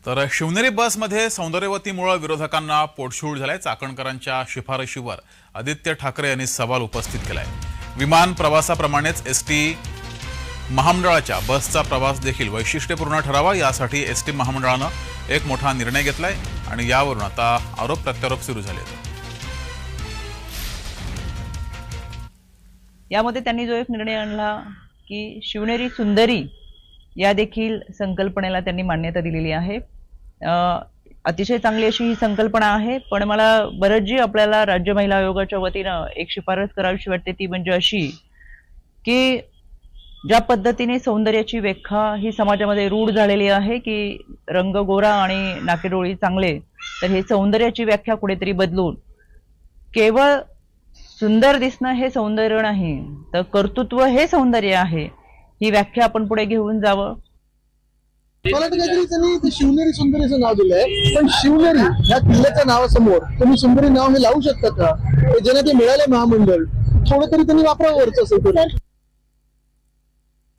तर शिवनेरी बसमध्ये सौंदर्यवतीमुळे विरोधकांना पोटशूळ झालाय। चाकणकरांच्या शिफारशीवर आदित्य ठाकरे यांनी सवाल उपस्थित केलाय। विमान प्रवासाप्रमाणेच एसटी महामंडळाच्या बसचा प्रवास देखील वैशिष्ट्यपूर्ण ठरावा यासाठी एसटी महामंडळाने एक मोठा निर्णय घेतलाय आणि यावरून आता आरोप प्रत्यारोप सुरू झाले आहेत। यामध्ये त्यांनी जो एक निर्णय आणला की शिवनेरी सुंदरी या देखील संकल्पनेला त्यांनी मान्यता दिलेली आहे। अतिशय चांगली अशी ही संकल्पना आहे, पण मला बरंच आपल्याला राज्य महिला आयोगाच्या वतीनं एक शिफारस करावीशी वाटते ती म्हणजे अशी की ज्या पद्धतीने सौंदर्याची व्याख्या ही समाजामध्ये रूढ झालेली आहे की रंग गोरा आणि नाकेडोळी चांगले, तर हे सौंदर्याची व्याख्या कुठेतरी बदलून केवळ सुंदर दिसणं हे सौंदर्य नाही तर कर्तृत्व हे सौंदर्य आहे, ही व्याख्या आपण पुढे घेऊन जावं। मला काहीतरी त्यांनी शिवनेरी सुंदरीचं नाव दिलंय, पण शिवनेरी ह्या किल्ल्याच्या नावासमोर तुम्ही सुंदरी नाव हे लावू शकता का? ज्यांना ते मिळाले महामंडळ थोडं तरी त्यांनी वापरावं वरचं असेल तर।